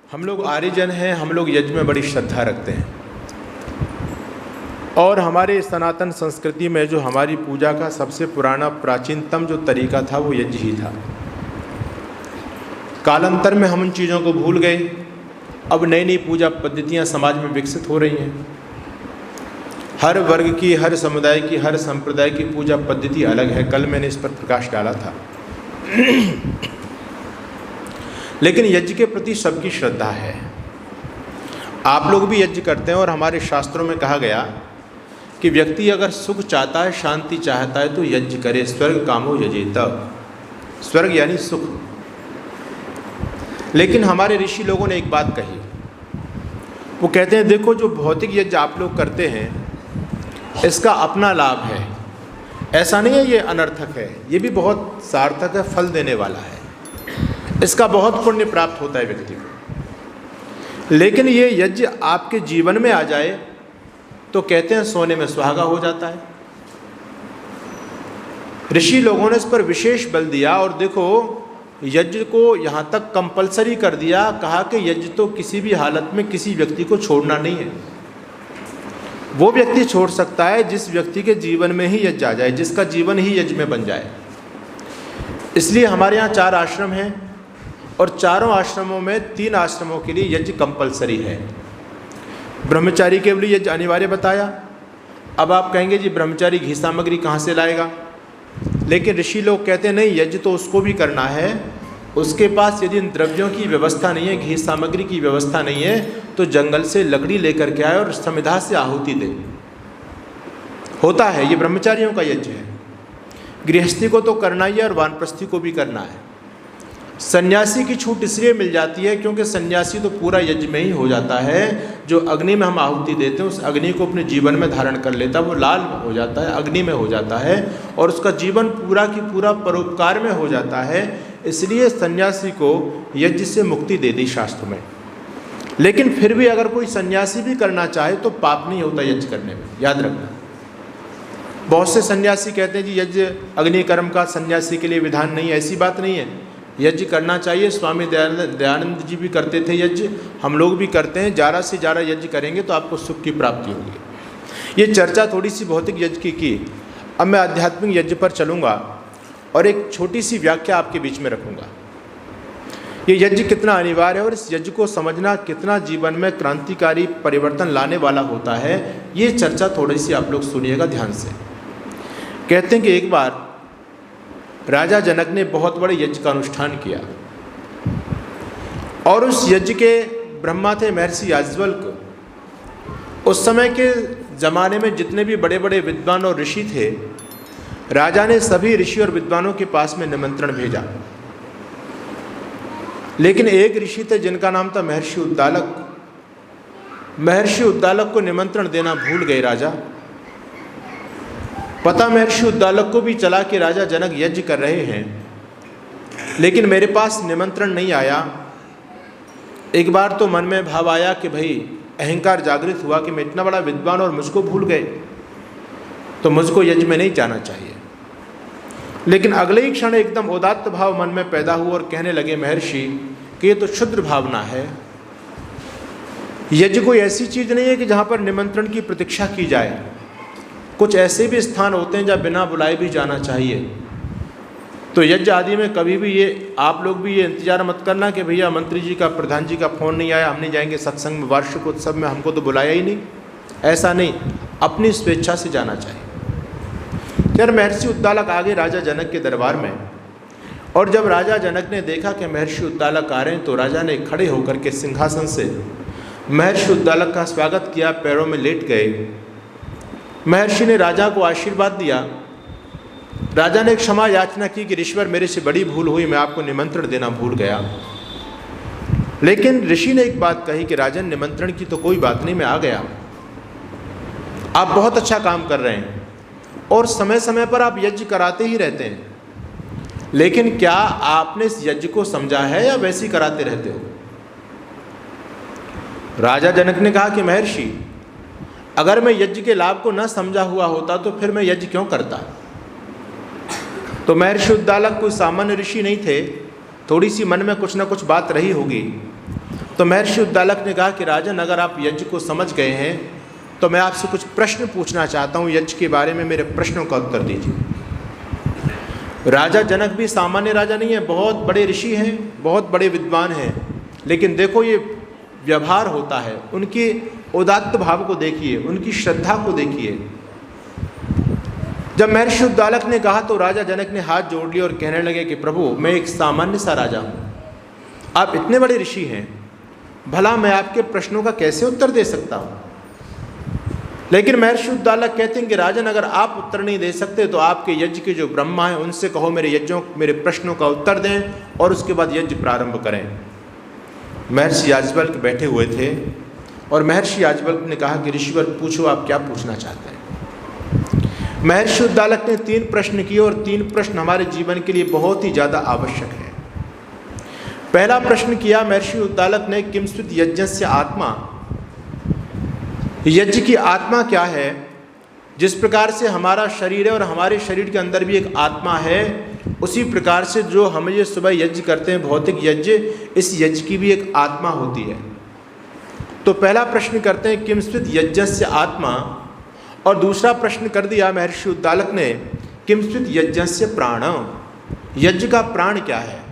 हम लोग आर्यजन हैं, हम लोग यज्ञ में बड़ी श्रद्धा रखते हैं और हमारे सनातन संस्कृति में जो हमारी पूजा का सबसे पुराना प्राचीनतम जो तरीका था वो यज्ञ ही था। कालांतर में हम उन चीज़ों को भूल गए। अब नई नई पूजा पद्धतियाँ समाज में विकसित हो रही हैं। हर वर्ग की, हर समुदाय की, हर संप्रदाय की पूजा पद्धति अलग है। कल मैंने इस पर प्रकाश डाला था। लेकिन यज्ञ के प्रति सबकी श्रद्धा है। आप लोग भी यज्ञ करते हैं और हमारे शास्त्रों में कहा गया कि व्यक्ति अगर सुख चाहता है, शांति चाहता है तो यज्ञ करे। स्वर्ग कामो यजेत, स्वर्ग यानी सुख। लेकिन हमारे ऋषि लोगों ने एक बात कही। वो कहते हैं देखो, जो भौतिक यज्ञ आप लोग करते हैं इसका अपना लाभ है, ऐसा नहीं है ये अनर्थक है, ये भी बहुत सार्थक है, फल देने वाला है, इसका बहुत पुण्य प्राप्त होता है व्यक्ति को। लेकिन ये यज्ञ आपके जीवन में आ जाए तो कहते हैं सोने में सुहागा हो जाता है। ऋषि लोगों ने इस पर विशेष बल दिया और देखो यज्ञ को यहाँ तक कंपलसरी कर दिया। कहा कि यज्ञ तो किसी भी हालत में किसी व्यक्ति को छोड़ना नहीं है। वो व्यक्ति छोड़ सकता है जिस व्यक्ति के जीवन में ही यज्ञ आ जाए, जिसका जीवन ही यज्ञ में बन जाए। इसलिए हमारे यहाँ 4 आश्रम हैं और चारों आश्रमों में 3 आश्रमों के लिए यज्ञ कंपलसरी है। ब्रह्मचारी के लिए यज्ञ अनिवार्य बताया। अब आप कहेंगे जी ब्रह्मचारी घी सामग्री कहाँ से लाएगा? लेकिन ऋषि लोग कहते हैं नहीं, यज्ञ तो उसको भी करना है। उसके पास यदि इन द्रव्यों की व्यवस्था नहीं है, घी सामग्री की व्यवस्था नहीं है, तो जंगल से लकड़ी लेकर के आए और समिधा से आहुति दे। होता है, ये ब्रह्मचारियों का यज्ञ है। गृहस्थी को तो करना ही है और वानप्रस्थी को भी करना है। सन्यासी की छूट इसलिए मिल जाती है क्योंकि सन्यासी तो पूरा यज्ञ में ही हो जाता है। जो अग्नि में हम आहुति देते हैं उस अग्नि को अपने जीवन में धारण कर लेता है, वो लाल हो जाता है, अग्नि में हो जाता है और उसका जीवन पूरा की पूरा परोपकार में हो जाता है। इसलिए सन्यासी को यज्ञ से मुक्ति दे दी शास्त्र में। लेकिन फिर भी अगर कोई सन्यासी भी करना चाहे तो पाप नहीं होता यज्ञ करने में, याद रखना। बहुत से सन्यासी कहते हैं जी यज्ञ अग्नि कर्म का सन्यासी के लिए विधान नहीं है। ऐसी बात नहीं है, यज्ञ करना चाहिए। स्वामी दयानंद जी भी करते थे यज्ञ, हम लोग भी करते हैं। ज़्यादा से ज़्यादा यज्ञ करेंगे तो आपको सुख की प्राप्ति होगी। ये चर्चा थोड़ी सी भौतिक यज्ञ की। अब मैं आध्यात्मिक यज्ञ पर चलूँगा और एक छोटी सी व्याख्या आपके बीच में रखूँगा। ये यज्ञ कितना अनिवार्य है और इस यज्ञ को समझना कितना जीवन में क्रांतिकारी परिवर्तन लाने वाला होता है, ये चर्चा थोड़ी सी आप लोग सुनिएगा ध्यान से। कहते हैं कि एक बार राजा जनक ने बहुत बड़े यज्ञ का अनुष्ठान किया और उस यज्ञ के ब्रह्मा थे महर्षि याज्ञवल्क्य। उस समय के ज़माने में जितने भी बड़े बड़े विद्वान और ऋषि थे, राजा ने सभी ऋषि और विद्वानों के पास में निमंत्रण भेजा। लेकिन एक ऋषि थे जिनका नाम था महर्षि उद्दालक। महर्षि उद्दालक को निमंत्रण देना भूल गए राजा। पता महर्षि उद्दालक को भी चला कि राजा जनक यज्ञ कर रहे हैं, लेकिन मेरे पास निमंत्रण नहीं आया। एक बार तो मन में भाव आया कि भाई अहंकार जागृत हुआ कि मैं इतना बड़ा विद्वान और मुझको भूल गए, तो मुझको यज्ञ में नहीं जाना चाहिए। लेकिन अगले ही क्षण एकदम उदात्त भाव मन में पैदा हुआ और कहने लगे महर्षि कि ये तो क्षुद्र भावना है। यज्ञ कोई ऐसी चीज़ नहीं है कि जहाँ पर निमंत्रण की प्रतीक्षा की जाए। कुछ ऐसे भी स्थान होते हैं जहाँ बिना बुलाए भी जाना चाहिए। तो यज्ञ आदि में कभी भी ये आप लोग भी ये इंतजार मत करना कि भैया मंत्री जी का, प्रधान जी का फ़ोन नहीं आया, हम नहीं जाएंगे सत्संग में, वार्षिक उत्सव में, हमको तो बुलाया ही नहीं। ऐसा नहीं, अपनी स्वेच्छा से जाना चाहिए। फिर महर्षि उद्दालक आ गए राजा जनक के दरबार में और जब राजा जनक ने देखा कि महर्षि उद्दालक आ रहे हैं तो राजा ने खड़े होकर के सिंहासन से महर्षि उद्दालक का स्वागत किया, पैरों में लेट गए। महर्षि ने राजा को आशीर्वाद दिया। राजा ने क्षमा याचना की कि ऋषिवर मेरे से बड़ी भूल हुई, मैं आपको निमंत्रण देना भूल गया। लेकिन ऋषि ने एक बात कही कि राजन निमंत्रण की तो कोई बात नहीं, मैं आ गया। आप बहुत अच्छा काम कर रहे हैं और समय समय पर आप यज्ञ कराते ही रहते हैं, लेकिन क्या आपने इस यज्ञ को समझा है या वैसे ही कराते रहते हो? राजा जनक ने कहा कि महर्षि अगर मैं यज्ञ के लाभ को न समझा हुआ होता तो फिर मैं यज्ञ क्यों करता? तो महर्षि उद्दालक कोई सामान्य ऋषि नहीं थे, थोड़ी सी मन में कुछ ना कुछ बात रही होगी। तो महर्षि उद्दालक ने कहा कि राजन, अगर आप यज्ञ को समझ गए हैं तो मैं आपसे कुछ प्रश्न पूछना चाहता हूँ, यज्ञ के बारे में मेरे प्रश्नों का उत्तर दीजिए। राजा जनक भी सामान्य राजा नहीं है, बहुत बड़े ऋषि हैं, बहुत बड़े विद्वान हैं, लेकिन देखो ये व्यवहार होता है, उनके उदात्त भाव को देखिए, उनकी श्रद्धा को देखिए। जब महर्षि उद्दालक ने कहा तो राजा जनक ने हाथ जोड़ लिए और कहने लगे कि प्रभु, मैं एक सामान्य सा राजा हूँ, आप इतने बड़े ऋषि हैं, भला मैं आपके प्रश्नों का कैसे उत्तर दे सकता हूँ। लेकिन महर्षि उद्दालक कहते हैं कि राजन, अगर आप उत्तर नहीं दे सकते तो आपके यज्ञ के जो ब्रह्मा हैं उनसे कहो मेरे प्रश्नों का उत्तर दें और उसके बाद यज्ञ प्रारंभ करें। महर्षि याज्ञवल्क्य बैठे हुए थे और महर्षि याज्ञवल्क्य ने कहा कि ऋषिवर, पूछो आप क्या पूछना चाहते हैं। महर्षि उद्दालक ने 3 प्रश्न किए और 3 प्रश्न हमारे जीवन के लिए बहुत ही ज़्यादा आवश्यक है। पहला प्रश्न किया महर्षि उद्दालक ने, किम स्वित यज्ञस्य आत्मा, यज्ञ की आत्मा क्या है। जिस प्रकार से हमारा शरीर है और हमारे शरीर के अंदर भी एक आत्मा है, उसी प्रकार से जो हम ये सुबह यज्ञ करते हैं, भौतिक यज्ञ, इस यज्ञ की भी एक आत्मा होती है। तो पहला प्रश्न करते हैं किम स्वित यज्ञस्य आत्मा, और दूसरा प्रश्न कर दिया महर्षि उद्दालक ने, किम स्वित यज्ञस्य प्राण, यज्ञ का प्राण क्या है।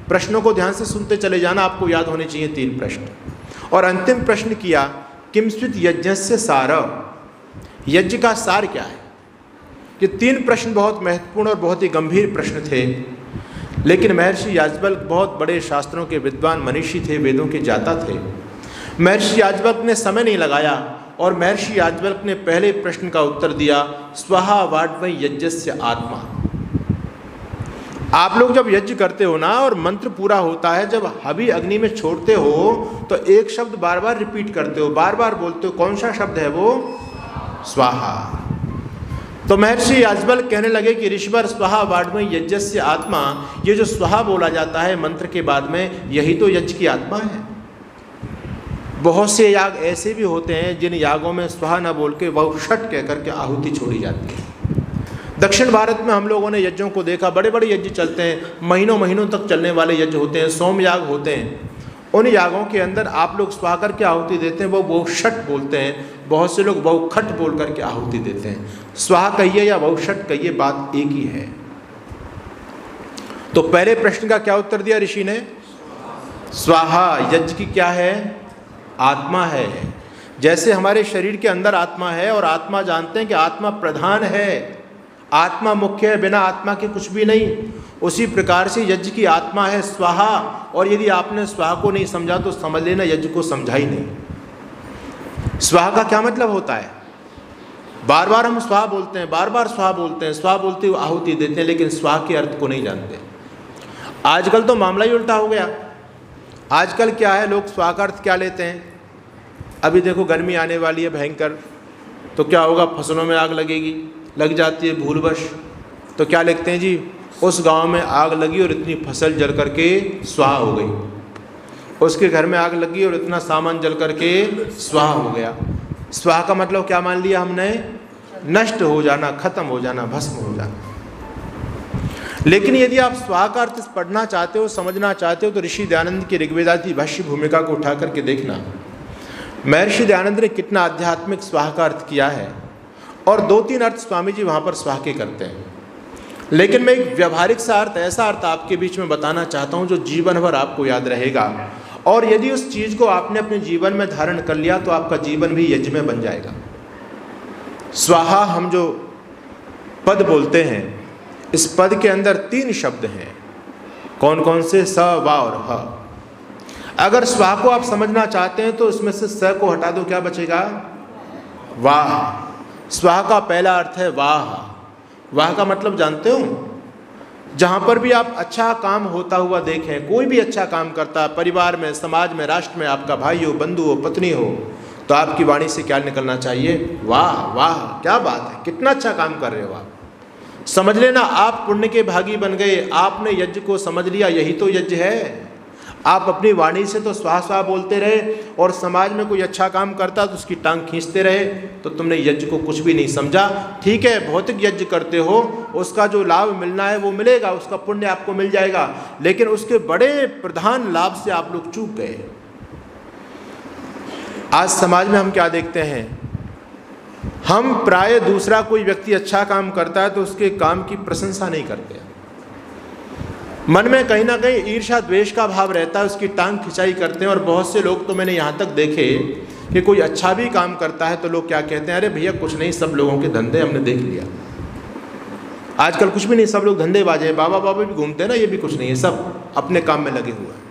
प्रश्नों को ध्यान से सुनते चले जाना, आपको याद होने चाहिए 3 प्रश्न। और अंतिम प्रश्न किया किम स्वित यज्ञस्य सार, यज्ञ का सार क्या है। ये 3 प्रश्न बहुत महत्वपूर्ण और बहुत ही गंभीर प्रश्न थे, लेकिन महर्षि याज्ञवल्क्य बहुत बड़े शास्त्रों के विद्वान मनीषी थे, वेदों के ज्ञाता थे। महर्षि याज्ञवल्क्य ने समय नहीं लगाया और महर्षि याज्ञवल्क्य ने पहले प्रश्न का उत्तर दिया, स्वाहा वाड्वै यज्ञस्य आत्मा। आप लोग जब यज्ञ करते हो ना और मंत्र पूरा होता है, जब हवि अग्नि में छोड़ते हो तो एक शब्द बार बार रिपीट करते हो, बार बार बोलते हो। कौन सा शब्द है वो? स्वाहा। तो महर्षि याज्ञवल्क्य कहने लगे कि ऋषिवर, स्वाहा वाड्वै यज्ञस्य आत्मा, ये जो स्वाहा बोला जाता है मंत्र के बाद में, यही तो यज्ञ की आत्मा है। बहुत से याग ऐसे भी होते हैं जिन यागों में स्वाहा न बोल के वौषट कह करके आहुति छोड़ी जाती है। दक्षिण भारत में हम लोगों ने यज्ञों को देखा, बड़े बड़े यज्ञ चलते हैं, महीनों महीनों तक चलने वाले यज्ञ होते हैं, सोम याग होते हैं। उन यागों के अंदर आप लोग स्वाहा करके आहुति देते हैं, वो वौषट बोलते हैं। बहुत से लोग वौखट बोल करके आहुति देते हैं। स्वाहा कहिए या वौषट कहिए, बात एक ही है। तो पहले प्रश्न का क्या उत्तर दिया ऋषि ने? स्वाहा। यज्ञ की क्या है? आत्मा है। जैसे हमारे शरीर के अंदर आत्मा है और आत्मा जानते हैं कि आत्मा प्रधान है, आत्मा मुख्य है, बिना आत्मा के कुछ भी नहीं, उसी प्रकार से यज्ञ की आत्मा है स्वाहा। और यदि आपने स्वाहा को नहीं समझा तो समझ लेना यज्ञ को समझा ही नहीं। स्वाहा का क्या मतलब होता है? बार बार हम स्वाहा बोलते हैं, बार बार स्वाहा बोलते हैं, स्वाहा बोलते हुए आहुति देते हैं, लेकिन स्वाहा के अर्थ को नहीं जानते। आजकल तो मामला ही उल्टा हो गया। आजकल क्या है, लोग स्वाहा का अर्थ क्या लेते हैं? अभी देखो गर्मी आने वाली है भयंकर, तो क्या होगा, फसलों में आग लगेगी, लग जाती है भूलवश, तो क्या लिखते हैं जी, उस गांव में आग लगी और इतनी फसल जल करके स्वाहा हो गई। उसके घर में आग लगी और इतना सामान जल करके स्वाहा हो गया। स्वाहा का मतलब क्या मान लिया हमने? नष्ट हो जाना, खत्म हो जाना, भस्म हो जाना। लेकिन यदि आप स्वाहा का अर्थ पढ़ना चाहते हो, समझना चाहते हो, तो ऋषि दयानंद की ऋग्वेदादि भाष्य भूमिका को उठा करके देखना। महर्षि दयानंद ने कितना आध्यात्मिक स्वाहा का अर्थ किया है, और 2-3 अर्थ स्वामी जी वहाँ पर स्वाहा के करते हैं। लेकिन मैं एक व्यवहारिक सा अर्थ, ऐसा अर्थ आपके बीच में बताना चाहता हूँ जो जीवन भर आपको याद रहेगा, और यदि उस चीज़ को आपने अपने जीवन में धारण कर लिया तो आपका जीवन भी यज्ञ में बन जाएगा। स्वाहा हम जो पद बोलते हैं, इस पद के अंदर 3 शब्द हैं। कौन कौन से? स, वा और ह। अगर स्वाहा को आप समझना चाहते हैं तो उसमें से स को हटा दो, क्या बचेगा? वाह। स्वाहा का पहला अर्थ है वाह। वाह का मतलब जानते हो? जहाँ पर भी आप अच्छा काम होता हुआ देखें, कोई भी अच्छा काम करता है, परिवार में, समाज में, राष्ट्र में, आपका भाई हो, बंधु हो, पत्नी हो, तो आपकी वाणी से क्या निकलना चाहिए? वाह वाह, क्या बात है, कितना अच्छा काम कर रहे हो आप। समझ लेना आप पुण्य के भागी बन गए। आपने यज्ञ को समझ लिया, यही तो यज्ञ है। आप अपनी वाणी से तो स्वाहा स्वाहा बोलते रहे और समाज में कोई अच्छा काम करता तो उसकी टांग खींचते रहे, तो तुमने यज्ञ को कुछ भी नहीं समझा। ठीक है, भौतिक यज्ञ करते हो, उसका जो लाभ मिलना है वो मिलेगा, उसका पुण्य आपको मिल जाएगा, लेकिन उसके बड़े प्रधान लाभ से आप लोग चूक गए। आज समाज में हम क्या देखते हैं, हम प्राय दूसरा कोई व्यक्ति अच्छा काम करता है तो उसके काम की प्रशंसा नहीं करते, मन में कहीं ना कहीं ईर्ष्या द्वेष का भाव रहता है, उसकी टांग खिंचाई करते हैं। और बहुत से लोग तो मैंने यहाँ तक देखे कि कोई अच्छा भी काम करता है तो लोग क्या कहते हैं, अरे भैया कुछ नहीं, सब लोगों के धंधे हमने देख लिया, आजकल कुछ भी नहीं, सब लोग धंधेबाज हैं, बाबा बाबा भी घूमते हैं ना, ये भी कुछ नहीं है, सब अपने काम में लगे हुए हैं।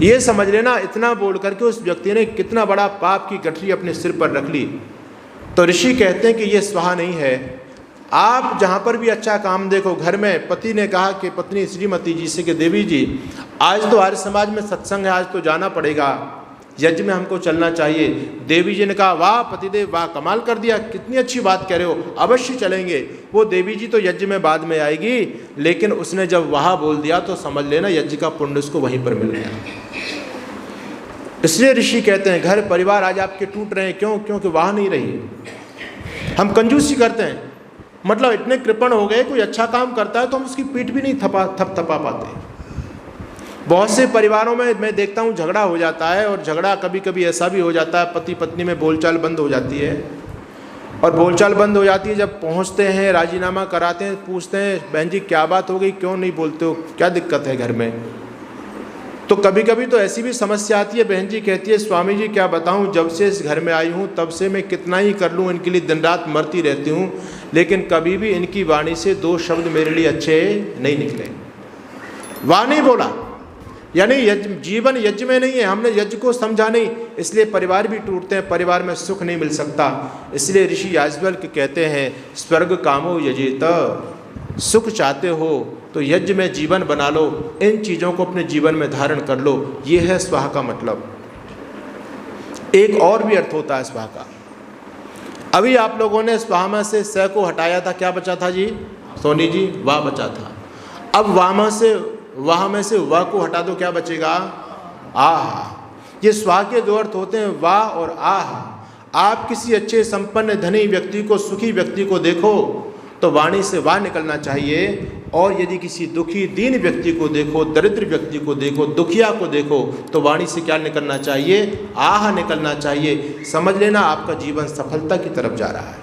ये समझ लेना, इतना बोल करके उस व्यक्ति ने कितना बड़ा पाप की गठरी अपने सिर पर रख ली। तो ऋषि कहते हैं कि ये स्वाहा नहीं है। आप जहाँ पर भी अच्छा काम देखो, घर में पति ने कहा कि पत्नी श्रीमती जी से कि देवी जी आज तो आर्य समाज में सत्संग है, आज तो जाना पड़ेगा, यज्ञ में हमको चलना चाहिए। देवी जी ने कहा वाह पतिदेव वाह, कमाल कर दिया, कितनी अच्छी बात कह रहे हो, अवश्य चलेंगे। वो देवी जी तो यज्ञ में बाद में आएगी, लेकिन उसने जब वाह बोल दिया तो समझ लेना यज्ञ का पुण्य उसको वहीं पर मिल गया। इसलिए ऋषि कहते हैं घर परिवार आज आपके टूट रहे हैं, क्यों? क्योंकि वाह नहीं रही। हम कंजूसी करते हैं, मतलब इतने कृपण हो गए, कोई अच्छा काम करता है तो हम उसकी पीठ भी नहीं थपथपा पाते। बहुत से परिवारों में मैं देखता हूँ झगड़ा हो जाता है, और झगड़ा कभी कभी ऐसा भी हो जाता है पति पत्नी में बोलचाल बंद हो जाती है। और बोलचाल बंद हो जाती है, जब पहुँचते हैं राजीनामा कराते हैं, पूछते हैं बहन जी क्या बात हो गई, क्यों नहीं बोलते हो, क्या दिक्कत है घर में? तो कभी कभी तो ऐसी भी समस्या आती है, बहन जी कहती है स्वामी जी क्या बताऊं, जब से इस घर में आई हूं तब से मैं कितना ही कर लूं, इनके लिए दिन रात मरती रहती हूं, लेकिन कभी भी इनकी वाणी से 2 शब्द मेरे लिए अच्छे नहीं निकले। वाह नहीं बोला, यानी जीवन यज्ञ में नहीं है, हमने यज्ञ को समझा नहीं, इसलिए परिवार भी टूटते हैं, परिवार में सुख नहीं मिल सकता। इसलिए ऋषि याज्ञवल्क्य कहते हैं स्वर्ग कामो यजेत, सुख चाहते हो तो यज्ञ में जीवन बना लो, इन चीज़ों को अपने जीवन में धारण कर लो। ये है स्वाहा का मतलब। एक और भी अर्थ होता है स्वाहा का। अभी आप लोगों ने स्वाहा में से स को हटाया था, क्या बचा था जी सोनी जी? वाह बचा था। अब वाह में से वाह को हटा दो, क्या बचेगा? आह। ये स्वाहा के 2 अर्थ होते हैं, वाह और आह। आप किसी अच्छे संपन्न धनी व्यक्ति को, सुखी व्यक्ति को देखो तो वाणी से वाह निकलना चाहिए, और यदि किसी दुखी दीन व्यक्ति को देखो, दरिद्र व्यक्ति को देखो, दुखिया को देखो तो वाणी से क्या निकलना चाहिए? आह निकलना चाहिए। समझ लेना आपका जीवन सफलता की तरफ जा रहा है।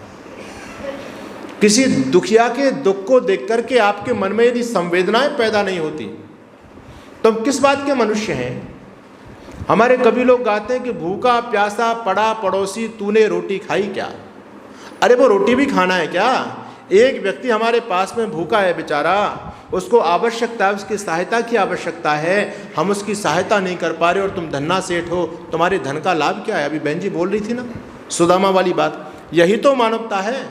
किसी दुखिया के दुख को देख करके आपके मन में यदि संवेदनाएं पैदा नहीं होती तो हम किस बात के मनुष्य हैं? हमारे कभी लोग गाते हैं कि भूखा प्यासा पड़ा पड़ोसी तूने रोटी खाई क्या? अरे वो रोटी भी खाना है क्या? एक व्यक्ति हमारे पास में भूखा है बेचारा, उसको आवश्यकता है, उसकी सहायता की आवश्यकता है, हम उसकी सहायता नहीं कर पा रहे और तुम धन्ना सेठ हो, तुम्हारे धन का लाभ क्या है? अभी बहन जी बोल रही थी ना सुदामा वाली बात, यही तो मानवता है।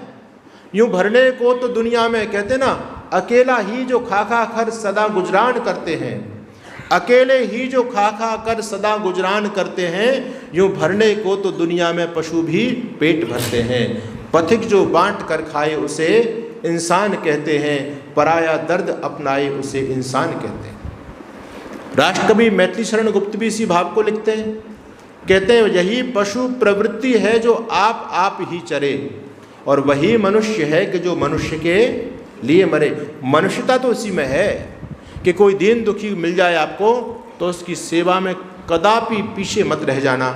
यूं भरने को तो दुनिया में कहते ना, अकेला ही जो खा खा कर सदा गुजरान करते हैं, अकेले ही जो खा खा कर सदा गुजरान करते हैं, यूं भरने को तो दुनिया में पशु भी पेट भरते हैं। पथिक जो बांट कर खाए उसे इंसान कहते हैं, पराया दर्द अपनाए उसे इंसान कहते हैं। राष्ट्रकवि मैथिली शरण गुप्त भी इसी भाव को लिखते हैं, कहते हैं यही पशु प्रवृत्ति है जो आप ही चरे, और वही मनुष्य है कि जो मनुष्य के लिए मरे। मनुष्यता तो इसी में है कि कोई दीन दुखी मिल जाए आपको तो उसकी सेवा में कदापि पीछे मत रह जाना,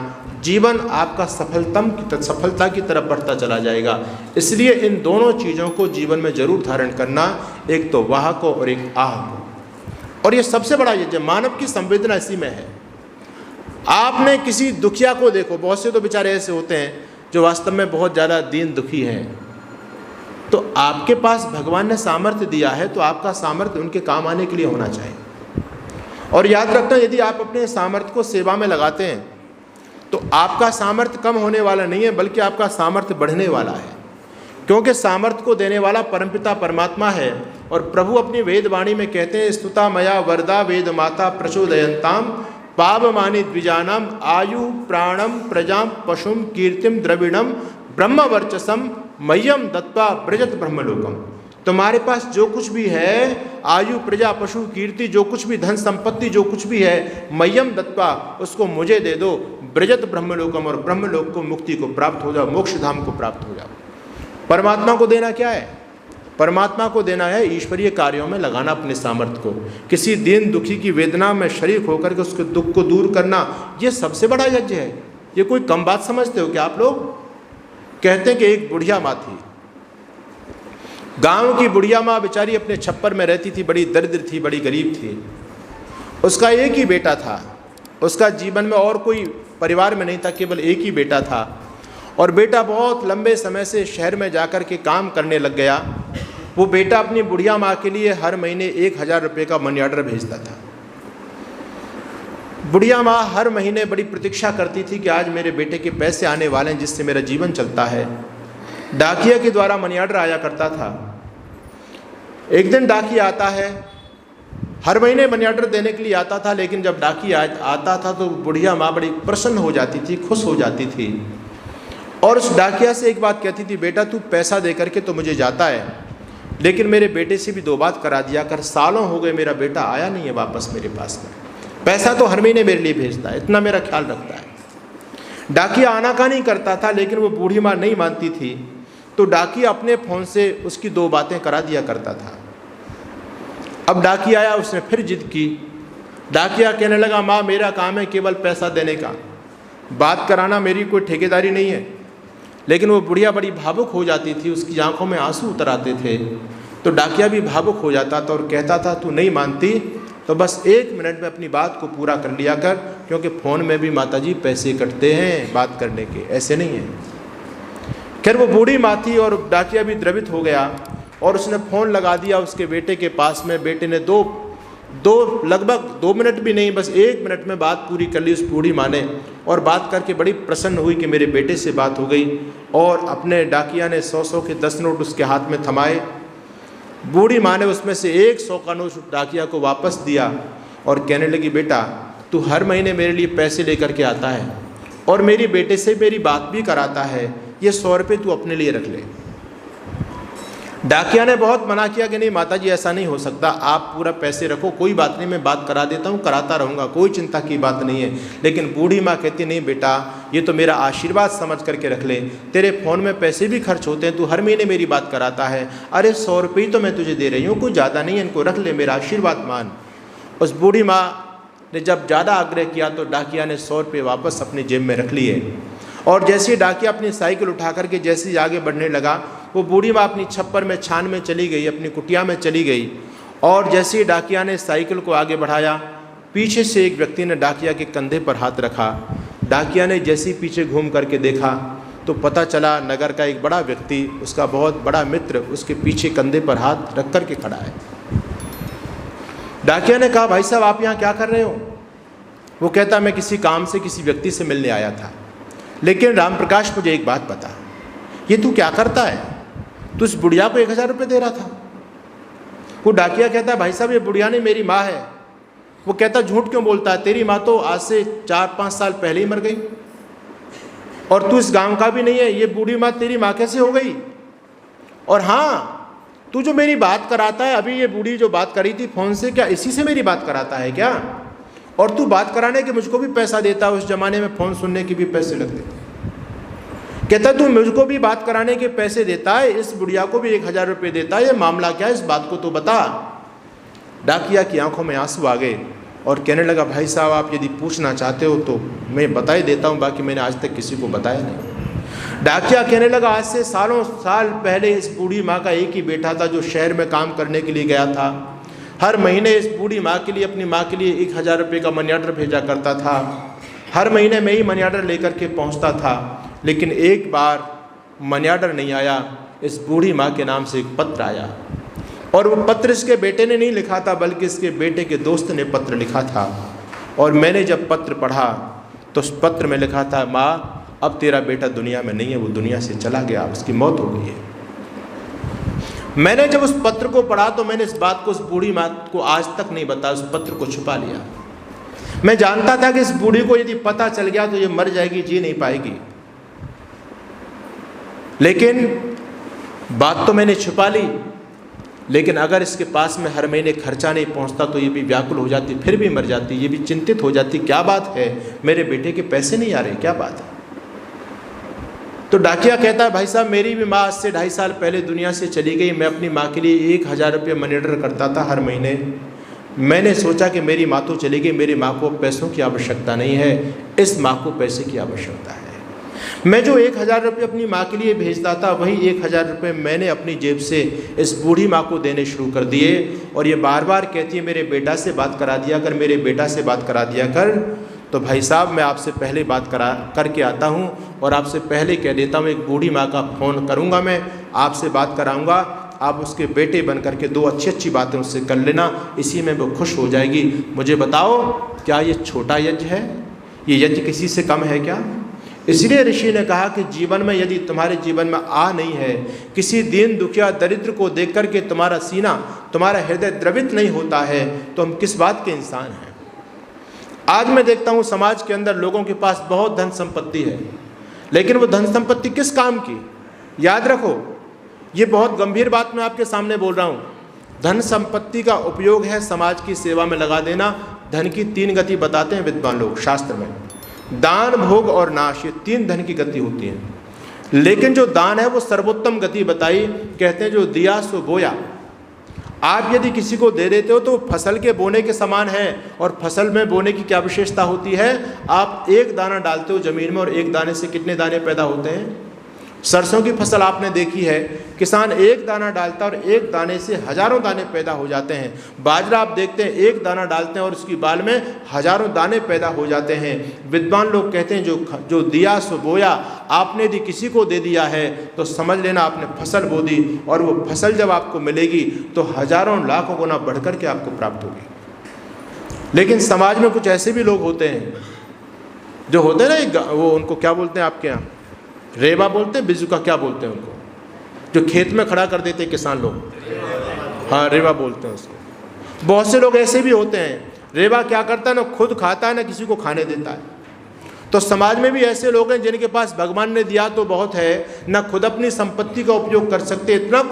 जीवन आपका सफलता की तरफ बढ़ता चला जाएगा। इसलिए इन दोनों चीज़ों को जीवन में जरूर धारण करना, एक तो वाह को और एक आह को। और ये सबसे बड़ा ये मानव की संवेदना इसी में है। आपने किसी दुखिया को देखो, बहुत से तो बेचारे ऐसे होते हैं जो वास्तव में बहुत ज़्यादा दीन दुखी हैं, तो आपके पास भगवान ने सामर्थ्य दिया है तो आपका सामर्थ्य उनके काम आने के लिए होना चाहिए। और याद रखना, यदि आप अपने सामर्थ्य को सेवा में लगाते हैं तो आपका सामर्थ्य कम होने वाला नहीं है, बल्कि आपका सामर्थ्य बढ़ने वाला है, क्योंकि सामर्थ्य को देने वाला परमपिता परमात्मा है। और प्रभु अपनी वेद वाणी में कहते हैं स्तुता मया वरदा वेद माता प्रचोदयंताम पावमानि द्विजानाम आयु प्राणम प्रजाम पशुम कीर्तिम द्रविणम ब्रह्म वर्चसम मह्यम दत्वा ब्रजत ब्रह्मलोकम। तुम्हारे पास जो कुछ भी है, आयु प्रजा पशु कीर्ति, जो कुछ भी धन संपत्ति जो कुछ भी है, मह्यम दत्वा, उसको मुझे दे दो, ब्रजत ब्रह्मलोकम, और ब्रह्मलोक को, मुक्ति को प्राप्त हो जाओ, मोक्ष धाम को प्राप्त हो जाओ। परमात्मा को देना क्या है? परमात्मा को देना है ईश्वरीय कार्यों में लगाना अपने सामर्थ्य को, किसी दीन दुखी की वेदना में शरीक होकर के उसके दुख को दूर करना, ये सबसे बड़ा यज्ञ है। ये कोई कम बात समझते हो क्या आप लोग? कहते हैं कि एक बुढ़िया माँ थी, गांव की बुढ़िया माँ बेचारी अपने छप्पर में रहती थी, बड़ी दरिद्र थी, बड़ी गरीब थी। उसका एक ही बेटा था, उसका जीवन में और कोई परिवार में नहीं था, केवल एक ही बेटा था। और बेटा बहुत लंबे समय से शहर में जाकर के काम करने लग गया। वो बेटा अपनी बुढ़िया माँ के लिए हर महीने 1000 रुपये का मनी ऑर्डर भेजता था। बुढ़िया माँ हर महीने बड़ी प्रतीक्षा करती थी कि आज मेरे बेटे के पैसे आने वाले हैं जिससे मेरा जीवन चलता है। डाकिया के द्वारा मनी ऑर्डर आया करता था। एक दिन डाकिया आता है, हर महीने मनी ऑर्डर देने के लिए आता था, लेकिन जब डाकिया आता था तो बुढ़िया माँ बड़ी प्रसन्न हो जाती थी, खुश हो जाती थी और उस डाकिया से एक बात कहती थी, बेटा तू पैसा दे करके तो मुझे जाता है, लेकिन मेरे बेटे से भी 2 बात करा दिया कर। सालों हो गए मेरा बेटा आया नहीं है वापस मेरे पास में, पैसा तो हर महीने मेरे लिए भेजता है, इतना मेरा ख्याल रखता है। डाकिया आनाकानी करता था, लेकिन वो बूढ़ी माँ नहीं मानती थी, तो डाकिया अपने फ़ोन से उसकी 2 बातें करा दिया करता था। अब डाकिया आया, उसने फिर जिद की। डाकिया कहने लगा, माँ मेरा काम है केवल पैसा देने का, बात कराना मेरी कोई ठेकेदारी नहीं है। लेकिन वो बुढ़िया बड़ी भावुक हो जाती थी, उसकी आंखों में आंसू उतर आते थे, तो डाकिया भी भावुक हो जाता था और कहता था, तू नहीं मानती तो बस 1 मिनट में अपनी बात को पूरा कर लिया कर, क्योंकि फ़ोन में भी माताजी पैसे कटते हैं बात करने के, ऐसे नहीं है। खैर वो बूढ़ी माँ थी और डाकिया भी द्रवित हो गया और उसने फ़ोन लगा दिया उसके बेटे के पास में। बेटे ने लगभग 2 मिनट भी नहीं, बस 1 मिनट में बात पूरी कर ली उस बूढ़ी माँ ने, और बात करके बड़ी प्रसन्न हुई कि मेरे बेटे से बात हो गई। और अपने डाकिया ने 100 के 10 नोट उसके हाथ में थमाए। बूढ़ी माँ ने उसमें से 100 का नोट डाकिया को वापस दिया और कहने लगी, बेटा तू हर महीने मेरे लिए पैसे लेकर के आता है और मेरी बेटे से मेरी बात भी कराता है, ये 100 रुपये तू अपने लिए रख ले। डाकिया ने बहुत मना किया कि नहीं माताजी ऐसा नहीं हो सकता, आप पूरा पैसे रखो, कोई बात नहीं, मैं बात करा देता हूँ, कराता रहूँगा, कोई चिंता की बात नहीं है। लेकिन बूढ़ी माँ कहती, नहीं बेटा ये तो मेरा आशीर्वाद समझ करके रख ले, तेरे फ़ोन में पैसे भी खर्च होते हैं, तू हर महीने मेरी बात कराता है, अरे 100 रुपये ही तो मैं तुझे दे रही हूँ, कुछ ज़्यादा नहीं है, इनको रख ले, मेरा आशीर्वाद मान। उस बूढ़ी माँ ने जब ज़्यादा आग्रह किया तो डाकिया ने 100 रुपये वापस अपनी जेब में रख लिए। और जैसे ही डाकिया अपनी साइकिल उठा करके जैसे ही आगे बढ़ने लगा, वो बूढ़ी माँ अपनी छप्पर में छान में चली गई, अपनी कुटिया में चली गई। और जैसे ही डाकिया ने साइकिल को आगे बढ़ाया, पीछे से एक व्यक्ति ने डाकिया के कंधे पर हाथ रखा। डाकिया ने जैसे ही पीछे घूम करके देखा तो पता चला नगर का एक बड़ा व्यक्ति, उसका बहुत बड़ा मित्र उसके पीछे कंधे पर हाथ रख कर के खड़ा है। डाकिया ने कहा, भाई साहब आप यहाँ क्या कर रहे हो? वो कहता, मैं किसी काम से किसी व्यक्ति से मिलने आया था, लेकिन राम प्रकाश मुझे एक बात बता, ये तू क्या करता है? तू इस बुढ़िया को 1000 रुपये दे रहा था। वो डाकिया कहता है, भाई साहब ये बुढ़िया नहीं मेरी माँ है। वो कहता, झूठ क्यों बोलता है, तेरी माँ तो आज से 4-5 साल पहले ही मर गई और तू इस गांव का भी नहीं है, ये बूढ़ी माँ तेरी माँ कैसे हो गई? और हाँ, तू जो मेरी बात कराता है, अभी ये बूढ़ी जो बात करी थी फ़ोन से, क्या इसी से मेरी बात कराता है क्या? और तू बात कराने के मुझको भी पैसा देता है, उस ज़माने में फ़ोन सुनने के भी पैसे लगते थे। कहता तू मुझको भी बात कराने के पैसे देता है, इस बुढ़िया को भी 1000 रुपये देता है, ये मामला क्या है, इस बात को तो बता। डाकिया की आंखों में आंसू आ गए और कहने लगा, भाई साहब आप यदि पूछना चाहते हो तो मैं बता ही देता हूँ, बाकी मैंने आज तक किसी को बताया नहीं। डाकिया कहने लगा, आज से सालों साल पहले इस बूढ़ी माँ का एक ही बेटा था जो शहर में काम करने के लिए गया था। हर महीने इस बूढ़ी माँ के लिए, अपनी माँ के लिए 1000 रुपये का मनी ऑर्डर भेजा करता था। हर महीने मैं ही मनी ऑर्डर लेकर के पहुँचता था, लेकिन एक बार मनी ऑर्डर नहीं आया। इस बूढ़ी माँ के नाम से एक पत्र आया और वो पत्र इसके बेटे ने नहीं लिखा था, बल्कि इसके बेटे के दोस्त ने पत्र लिखा था। और मैंने जब पत्र पढ़ा तो उस पत्र में लिखा था, माँ अब तेरा बेटा दुनिया में नहीं है, वो दुनिया से चला गया, उसकी मौत हो गई है। मैंने जब उस पत्र को पढ़ा तो मैंने इस बात को उस बूढ़ी माँ को आज तक नहीं बताया, उस पत्र को छुपा लिया। मैं जानता था कि इस बूढ़ी को यदि पता चल गया तो ये मर जाएगी, जी नहीं पाएगी, लेकिन बात तो मैंने छुपा ली। लेकिन अगर इसके पास में हर महीने खर्चा नहीं पहुंचता तो ये भी व्याकुल हो जाती, फिर भी मर जाती, ये भी चिंतित हो जाती, क्या बात है, मेरे बेटे के पैसे नहीं आ रहे, क्या बात है। तो डाकिया कहता है, भाई साहब मेरी भी माँ आज से 2.5 साल पहले दुनिया से चली गई। मैं अपनी माँ के लिए 1000 रुपये मनी ऑर्डर करता था हर महीने। मैंने सोचा कि मेरी माँ तो चली गई, मेरी माँ को पैसों की आवश्यकता नहीं है, इस माँ को पैसे की आवश्यकता है। मैं जो 1000 रुपये अपनी माँ के लिए भेजता था, वही 1000 रुपये मैंने अपनी जेब से इस बूढ़ी माँ को देने शुरू कर दिए। और ये बार बार कहती है मेरे बेटा से बात करा दिया कर, मेरे बेटा से बात करा दिया कर। तो भाई साहब, मैं आपसे पहले बात करके आता हूँ और आपसे पहले कह देता हूँ, एक बूढ़ी माँ का फ़ोन करूँगा, मैं आपसे बात कराऊँगा, आप उसके बेटे बन करके 2 अच्छी बातें उससे कर लेना, इसी में वो खुश हो जाएगी। मुझे बताओ, क्या ये छोटा यज्ञ है? ये यज्ञ किसी से कम है क्या? इसलिए ऋषि ने कहा कि जीवन में यदि तुम्हारे जीवन में आ नहीं है, किसी दीन दुखिया दरिद्र को देख करके तुम्हारा सीना, तुम्हारा हृदय द्रवित नहीं होता है, तो हम किस बात के इंसान हैं? आज मैं देखता हूँ समाज के अंदर लोगों के पास बहुत धन संपत्ति है, लेकिन वो धन संपत्ति किस काम की? याद रखो, ये बहुत गंभीर बात मैं आपके सामने बोल रहा हूँ। धन संपत्ति का उपयोग है समाज की सेवा में लगा देना। धन की 3 गति बताते हैं विद्वान लोग शास्त्र में, दान, भोग और नाश, ये 3 धन की गति होती है। लेकिन जो दान है वो सर्वोत्तम गति बताई, कहते हैं जो दिया सो बोया। आप यदि किसी को दे देते हो तो फसल के बोने के समान है। और फसल में बोने की क्या विशेषता होती है? आप 1 दाना डालते हो जमीन में और 1 दाने से कितने दाने पैदा होते हैं? सरसों की फसल आपने देखी है, किसान 1 दाना डालता है और 1 दाने से हजारों दाने पैदा हो जाते हैं। बाजरा आप देखते हैं, 1 दाना डालते हैं और उसकी बाल में हजारों दाने पैदा हो जाते हैं। विद्वान लोग कहते हैं जो दिया सो बोया, आपने यदि किसी को दे दिया है तो समझ लेना आपने फसल बो दी, और वो फसल जब आपको मिलेगी तो हजारों लाखों गुना बढ़ कर के आपको प्राप्त होगी। लेकिन समाज में कुछ ऐसे भी लोग होते हैं जो होते हैं ना, वो उनको क्या बोलते हैं आपके यहाँ? रेबा बोलते हैं, बिजू का क्या बोलते हैं उनको, जो खेत में खड़ा कर देते हैं किसान लोग? हाँ, रेबा बोलते हैं उसको। बहुत से लोग ऐसे भी होते हैं, रेबा क्या करता है, ना खुद खाता है ना किसी को खाने देता है। तो समाज में भी ऐसे लोग हैं जिनके पास भगवान ने दिया तो बहुत है, ना खुद अपनी संपत्ति का उपयोग कर सकते। इतना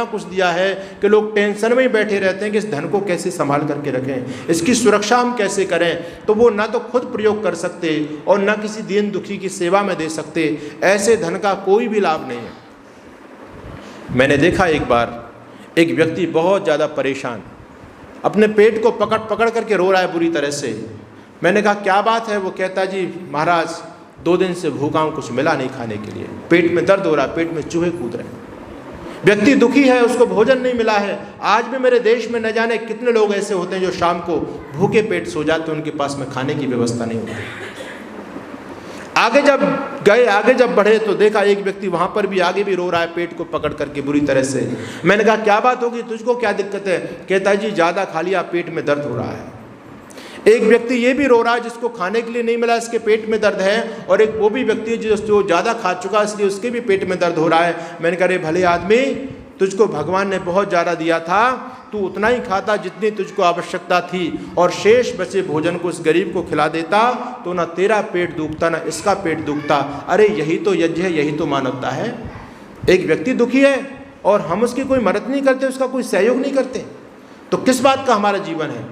कुछ दिया है कि लोग टेंशन में ही बैठे रहते हैं कि इस धन को कैसे संभाल करके रखें, इसकी सुरक्षा हम कैसे करें। तो वो ना तो खुद प्रयोग कर सकते और ना किसी दीन दुखी की सेवा में दे सकते। ऐसे धन का कोई भी लाभ नहीं है। मैंने देखा एक बार एक व्यक्ति बहुत ज़्यादा परेशान, अपने पेट को पकड़ करके रो रहा है बुरी तरह से। मैंने कहा क्या बात है? वो कहता जी महाराज 2 दिन से भूखा हूँ, कुछ मिला नहीं खाने के लिए, पेट में दर्द हो रहा है, पेट में चूहे कूद रहे हैं। व्यक्ति दुखी है, उसको भोजन नहीं मिला है। आज भी मेरे देश में न जाने कितने लोग ऐसे होते हैं जो शाम को भूखे पेट सो जाते हैं, उनके पास में खाने की व्यवस्था नहीं होती। आगे जब बढ़े तो देखा एक व्यक्ति वहाँ पर भी आगे भी रो रहा है, पेट को पकड़ करके बुरी तरह से। मैंने कहा क्या बात होगी, तुझको क्या दिक्कत है? कहता जी ज़्यादा खा लिया, पेट में दर्द हो रहा है। एक व्यक्ति ये भी रो रहा है जिसको खाने के लिए नहीं मिला, इसके पेट में दर्द है। और एक वो भी व्यक्ति जो ज़्यादा खा चुका इसलिए उसके भी पेट में दर्द हो रहा है। मैंने कहा रे भले आदमी, तुझको भगवान ने बहुत ज़्यादा दिया था, तू उतना ही खाता जितनी तुझको आवश्यकता थी, और शेष बचे भोजन को उस गरीब को खिला देता तो ना तेरा पेट दुखता ना इसका पेट दुखता। अरे यही तो यज्ञ है, यही तो मानवता है। एक व्यक्ति दुखी है और हम उसकी कोई मदद नहीं करते, उसका कोई सहयोग नहीं करते, तो किस बात का हमारा जीवन है?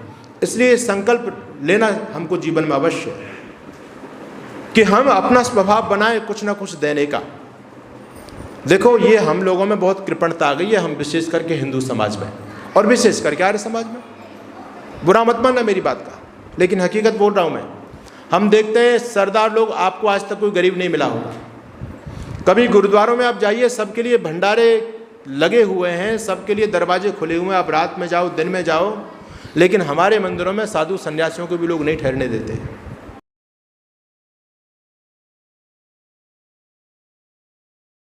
इसलिए संकल्प लेना हमको जीवन में अवश्य है कि हम अपना स्वभाव बनाएं कुछ ना कुछ देने का। देखो ये हम लोगों में बहुत कृपणता आ गई है, हम विशेष करके हिंदू समाज में और विशेष करके आर्य समाज में। बुरा मत मानना मेरी बात का, लेकिन हकीकत बोल रहा हूँ मैं। हम देखते हैं सरदार लोग, आपको आज तक कोई गरीब नहीं मिला होगा। कभी गुरुद्वारों में आप जाइए, सबके लिए भंडारे लगे हुए हैं, सबके लिए दरवाजे खुले हुए हैं, आप रात में जाओ दिन में जाओ, लेकिन हमारे मंदिरों में साधु सन्यासियों को भी लोग नहीं ठहरने देते।